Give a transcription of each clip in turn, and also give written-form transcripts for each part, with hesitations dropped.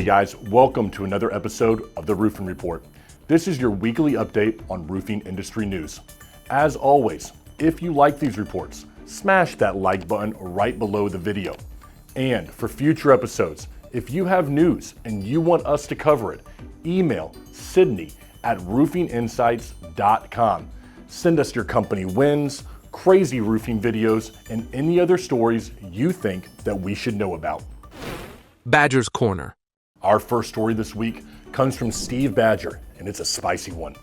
Hey guys, welcome to another episode of the Roofing Report. This is your weekly update on roofing industry news. As always, if you like these reports, smash that like button right below the video. And for future episodes, if you have news and you want us to cover it, email sydney@roofinginsights.com. Send us your company wins, crazy roofing videos, and any other stories you think that we should know about. Badger's Corner. Our first story this week comes from Steve Badger, and it's a spicy one.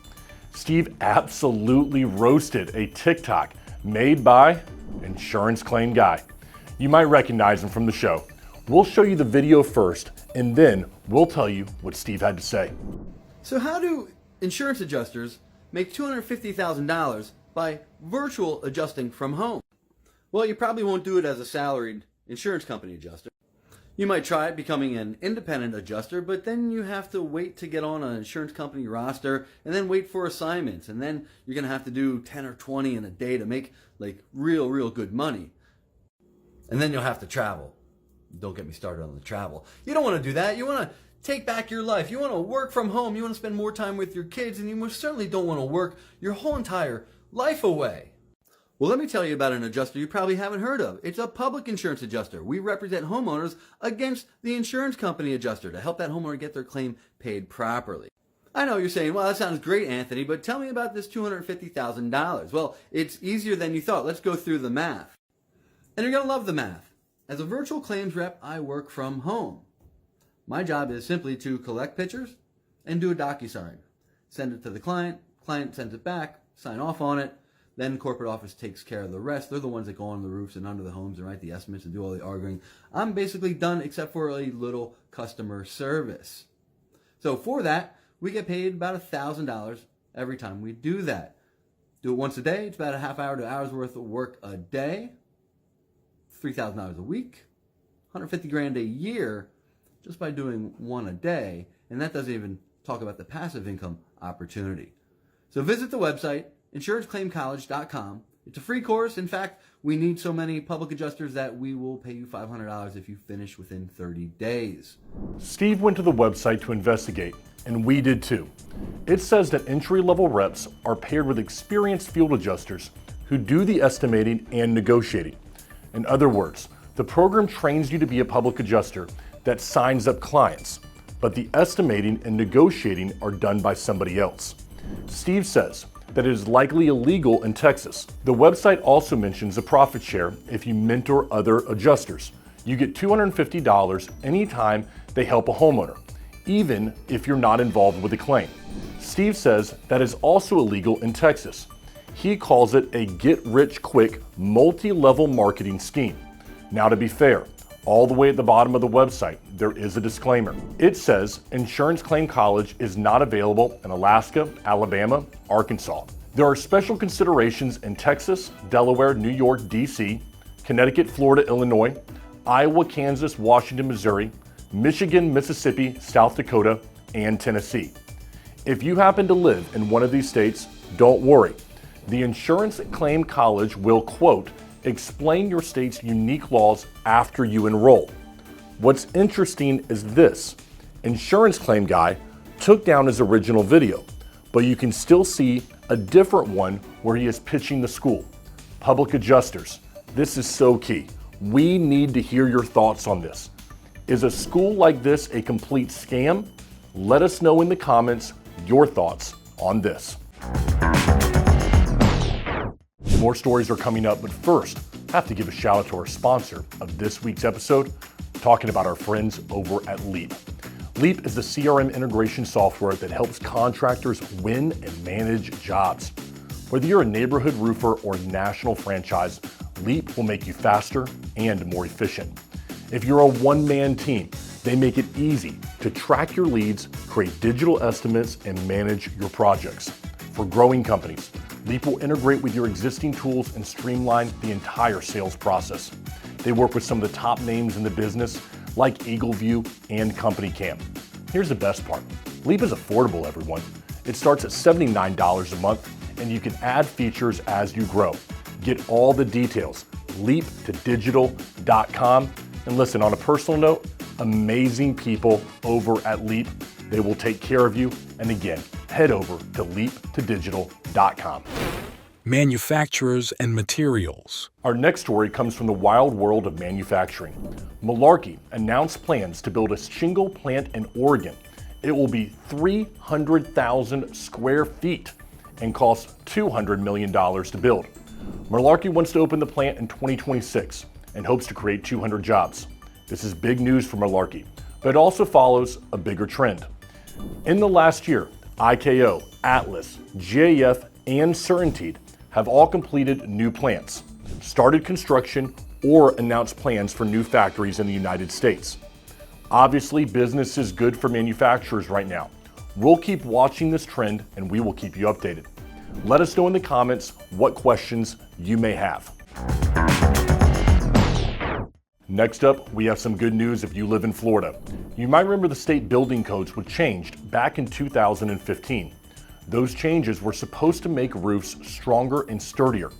Steve absolutely roasted a TikTok made by Insurance Claim Guy. You might recognize him from the show. We'll show you the video first, and then we'll tell you what Steve had to say. So how do insurance adjusters make $250,000 by virtual adjusting from home? Well, you probably won't do it as a salaried insurance company adjuster. You might try becoming an independent adjuster, but then you have to wait to get on an insurance company roster and then wait for assignments. And then you're going to have to do 10 or 20 in a day to make like real good money. And then you'll have to travel. Don't get me started on the travel. You don't want to do that. You want to take back your life. You want to work from home. You want to spend more time with your kids, and you most certainly don't want to work your whole entire life away. Well, let me tell you about an adjuster you probably haven't heard of. It's a public insurance adjuster. We represent homeowners against the insurance company adjuster to help that homeowner get their claim paid properly. I know you're saying, well, that sounds great, Anthony, but tell me about this $250,000. Well, it's easier than you thought. Let's go through the math. And you're going to love the math. As a virtual claims rep, I work from home. My job is simply to collect pictures and do a DocuSign. Send it to the client sends it back, sign off on it. Then corporate office takes care of the rest. They're the ones that go on the roofs and under the homes and write the estimates and do all the arguing. I'm basically done except for a little customer service. So for that, we get paid about $1,000 every time we do that. Do it once a day. It's about a half hour to hours worth of work a day. $3,000 a week. $150,000 a year just by doing one a day. And that doesn't even talk about the passive income opportunity. So visit the website, insuranceclaimcollege.com. It's a free course. In fact, we need so many public adjusters that we will pay you $500 if you finish within 30 days. Steve went to the website to investigate, and we did too. It says that entry-level reps are paired with experienced field adjusters who do the estimating and negotiating. In other words, the program trains you to be a public adjuster that signs up clients, but the estimating and negotiating are done by somebody else. Steve says that it is likely illegal in Texas. The website also mentions a profit share if you mentor other adjusters. You get $250 anytime they help a homeowner, even if you're not involved with a claim. Steve says that is also illegal in Texas. He calls it a get-rich-quick multi-level marketing scheme. Now, to be fair, all the way at the bottom of the website, there is a disclaimer. It says Insurance Claim College is not available in Alaska, Alabama, Arkansas. There are special considerations in Texas, Delaware, New York, DC, Connecticut, Florida, Illinois, Iowa, Kansas, Washington, Missouri, Michigan, Mississippi, South Dakota, and Tennessee. If you happen to live in one of these states, don't worry. The Insurance Claim College will, quote, explain your state's unique laws after you enroll. What's interesting is this. Insurance Claim Guy took down his original video, but you can still see a different one where he is pitching the school. Public adjusters, this is so key. We need to hear your thoughts on this. Is a school like this a complete scam? Let us know in the comments your thoughts on this. More stories are coming up, but first, I have to give a shout out to our sponsor of this week's episode, talking about our friends over at Leap. Leap is the CRM integration software that helps contractors win and manage jobs. Whether you're a neighborhood roofer or national franchise, Leap will make you faster and more efficient. If you're a one-man team, they make it easy to track your leads, create digital estimates, and manage your projects. For growing companies, Leap will integrate with your existing tools and streamline the entire sales process. They work with some of the top names in the business like EagleView and CompanyCam. Here's the best part. Leap is affordable, everyone. It starts at $79 a month, and you can add features as you grow. Get all the details, leaptodigital.com. And listen, on a personal note, amazing people over at Leap. They will take care of you. And again, head over to leaptodigital.com. Manufacturers and materials. Our next story comes from the wild world of manufacturing. Malarkey announced plans to build a shingle plant in Oregon. It will be 300,000 square feet and cost $200 million to build. Malarkey wants to open the plant in 2026 and hopes to create 200 jobs. This is big news for Malarkey, but it also follows a bigger trend. In the last year, IKO, Atlas, GAF, and Certainteed have all completed new plants, started construction, or announced plans for new factories in the United States. Obviously, business is good for manufacturers right now. We'll keep watching this trend and we will keep you updated. Let us know in the comments what questions you may have. Next up, we have some good news if you live in Florida. You might remember the state building codes were changed back in 2015. Those changes were supposed to make roofs stronger and sturdier.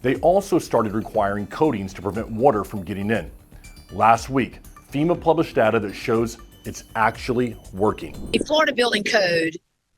They also started requiring coatings to prevent water from getting in. Last week, FEMA published data that shows it's actually working. The Florida building code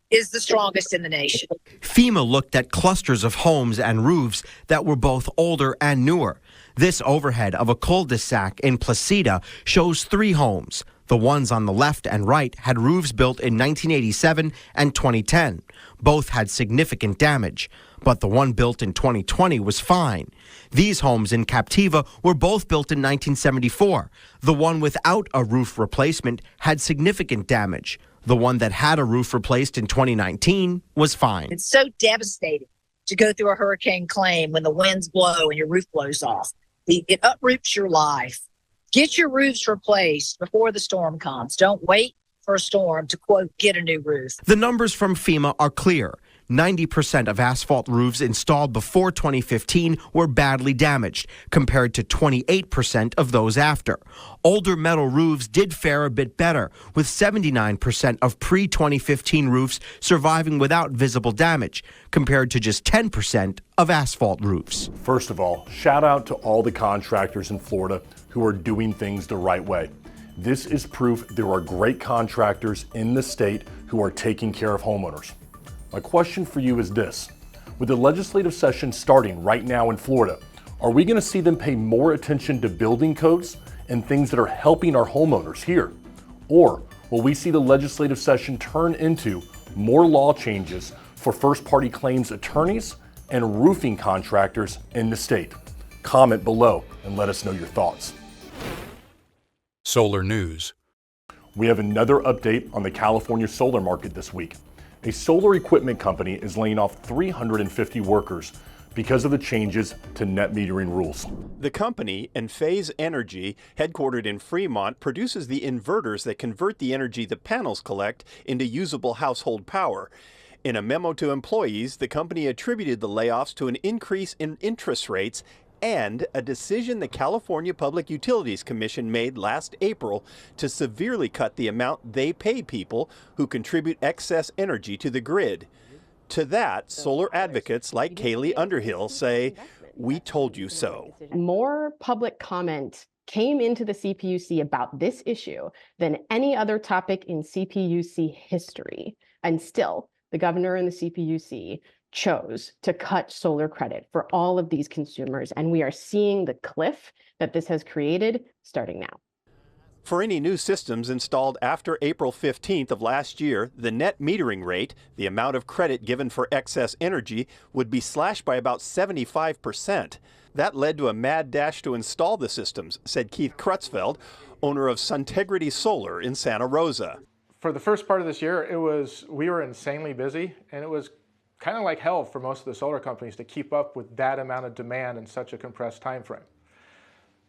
is the strongest in the nation. FEMA looked at clusters of homes and roofs that were both older and newer. This overhead of a cul-de-sac in Placida shows 3 homes. The ones on the left and right had roofs built in 1987 and 2010. Both had significant damage, but the one built in 2020 was fine. These homes in Captiva were both built in 1974. The one without a roof replacement had significant damage. The one that had a roof replaced in 2019 was fine. It's so devastating to go through a hurricane claim when the winds blow and your roof blows off. It uproots your life. Get your roofs replaced before the storm comes. Don't wait for a storm to, quote, get a new roof. The numbers from FEMA are clear. 90% of asphalt roofs installed before 2015 were badly damaged, compared to 28% of those after. Older metal roofs did fare a bit better, with 79% of pre-2015 roofs surviving without visible damage, compared to just 10% of asphalt roofs. First of all, shout out to all the contractors in Florida who are doing things the right way. This is proof there are great contractors in the state who are taking care of homeowners. My question for you is this: with the legislative session starting right now in Florida, are we going to see them pay more attention to building codes and things that are helping our homeowners here? Or will we see the legislative session turn into more law changes for first-party claims attorneys and roofing contractors in the state? Comment below and let us know your thoughts. Solar news. We have another update on the California solar market this week. A solar equipment company is laying off 350 workers because of the changes to net metering rules. The company, Enphase Energy, headquartered in Fremont, produces the inverters that convert the energy the panels collect into usable household power. In a memo to employees, the company attributed the layoffs to an increase in interest rates and a decision the California Public Utilities Commission made last April to severely cut the amount they pay people who contribute excess energy to the grid. To that, solar advocates like Kaylee Underhill say, "We told you so." More public comment came into the CPUC about this issue than any other topic in CPUC history. And still, the governor and the CPUC chose to cut solar credit for all of these consumers. And we are seeing the cliff that this has created starting now. For any new systems installed after April 15th of last year, the net metering rate, the amount of credit given for excess energy, would be slashed by about 75%. That led to a mad dash to install the systems, said Keith Crutzfeld, owner of Suntegrity Solar in Santa Rosa. For the first part of this year, we were insanely busy, and it was kind of like hell for most of the solar companies to keep up with that amount of demand in such a compressed time frame.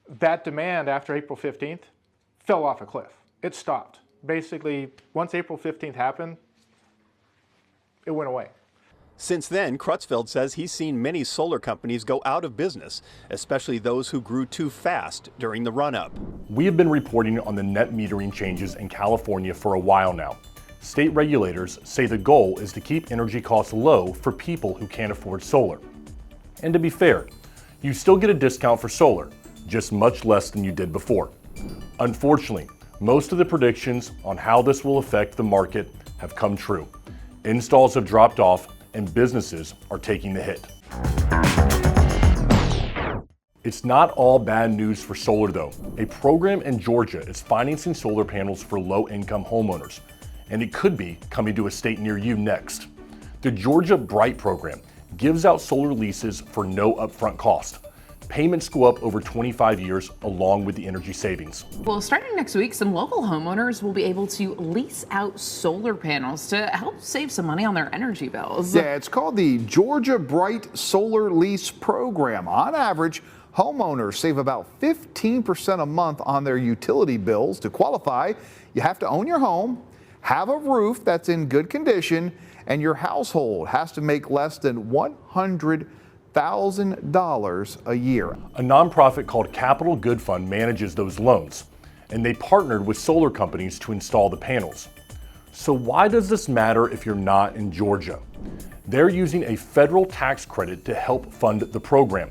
That demand after April 15th fell off a cliff. It stopped. Basically, once April 15th happened, it went away. Since then, Crutzfeld says he's seen many solar companies go out of business, especially those who grew too fast during the run-up. We have been reporting on the net metering changes in California for a while now. State regulators say the goal is to keep energy costs low for people who can't afford solar. And to be fair, you still get a discount for solar, just much less than you did before. Unfortunately, Most of the predictions on how this will affect the market have come true. Installs have dropped off and businesses are taking the hit. It's not all bad news for solar though. A program in Georgia is financing solar panels for low-income homeowners, and it could be coming to a state near you next. The Georgia Bright program gives out solar leases for no upfront cost. Payments go up over 25 years along with the energy savings. Well, starting next week, some local homeowners will be able to lease out solar panels to help save some money on their energy bills. Yeah, it's called the Georgia Bright Solar Lease Program. On average, homeowners save about 15% a month on their utility bills. To qualify, you have to own your home, have a roof that's in good condition, and your household has to make less than $100,000 a year. A nonprofit called Capital Good Fund manages those loans, and they partnered with solar companies to install the panels. So why does this matter if you're not in Georgia? They're using a federal tax credit to help fund the program.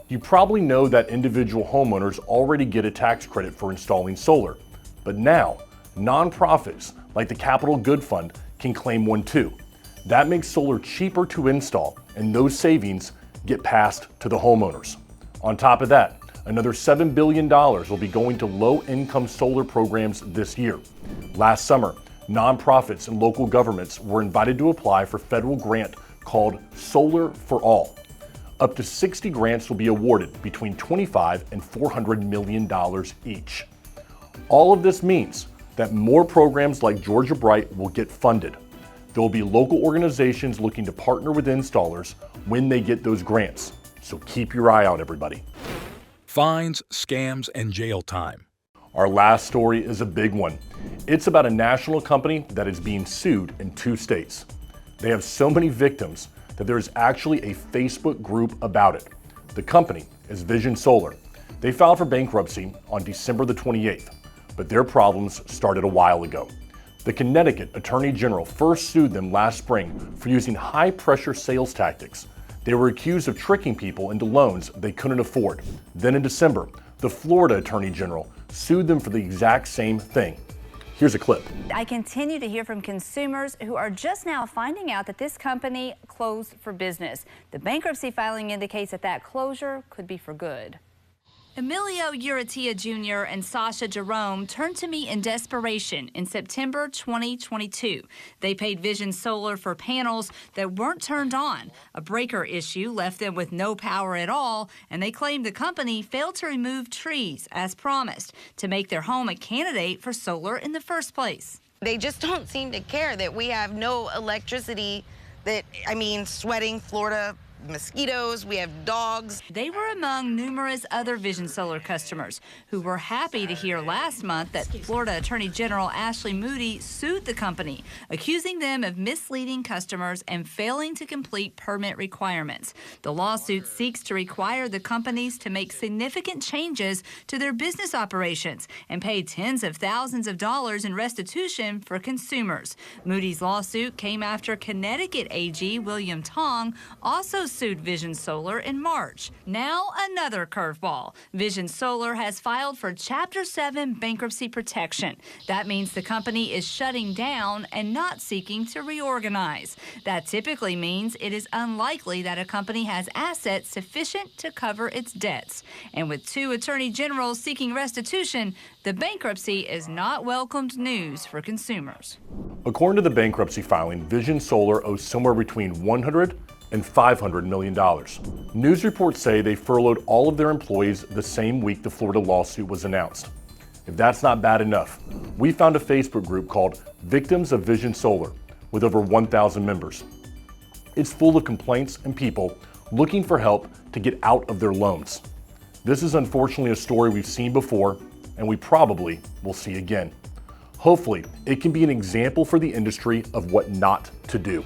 You probably know that individual homeowners already get a tax credit for installing solar, but now nonprofits like the Capital Good Fund can claim one too. That makes solar cheaper to install, and those savings get passed to the homeowners. On top of that, another $7 billion will be going to low-income solar programs this year. Last summer, nonprofits and local governments were invited to apply for a federal grant called Solar for All. Up to 60 grants will be awarded between $25 and $400 million each. All of this means that more programs like Georgia Bright will get funded. There will be local organizations looking to partner with installers when they get those grants. So keep your eye out, everybody. Fines, scams, and jail time. Our last story is a big one. It's about a national company that is being sued in 2 states. They have so many victims that there is actually a Facebook group about it. The company is Vision Solar. They filed for bankruptcy on December the 28th, but their problems started a while ago. The Connecticut Attorney General first sued them last spring for using high-pressure sales tactics. They were accused of tricking people into loans they couldn't afford. Then in December, the Florida Attorney General sued them for the exact same thing. Here's a clip. I continue to hear from consumers who are just now finding out that this company closed for business. The bankruptcy filing indicates that that closure could be for good. Emilio Uratia Jr. and Sasha Jerome turned to me in desperation in September 2022. They paid Vision Solar for panels that weren't turned on. A breaker issue left them with no power at all, and they claimed the company failed to remove trees as promised to make their home a candidate for solar in the first place. They just don't seem to care that we have no electricity, sweating Florida mosquitoes, we have dogs. They were among numerous other Vision Solar customers who were happy to hear last month that Florida Attorney General Ashley Moody sued the company, accusing them of misleading customers and failing to complete permit requirements. The lawsuit seeks to require the companies to make significant changes to their business operations and pay tens of thousands of dollars in restitution for consumers. Moody's lawsuit came after Connecticut AG William Tong also sued Vision Solar in March. Now another curveball. Vision Solar has filed for Chapter 7 bankruptcy protection. That means the company is shutting down and not seeking to reorganize. That typically means it is unlikely that a company has assets sufficient to cover its debts. And with 2 attorney generals seeking restitution, the bankruptcy is not welcomed news for consumers. According to the bankruptcy filing, Vision Solar owes somewhere between $100 and $500 million. News reports say they furloughed all of their employees the same week the Florida lawsuit was announced. If that's not bad enough, we found a Facebook group called Victims of Vision Solar with over 1,000 members. It's full of complaints and people looking for help to get out of their loans. This is unfortunately a story we've seen before, and we probably will see again. Hopefully, it can be an example for the industry of what not to do.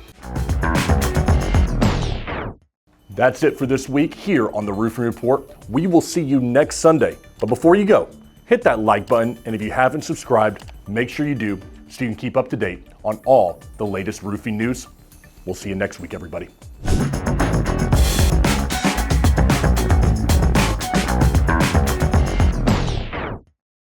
That's it for this week here on the Roofing Report. We will see you next Sunday. But before you go, hit that like button, and if you haven't subscribed, make sure you do so you can keep up to date on all the latest roofing news. We'll see you next week, everybody.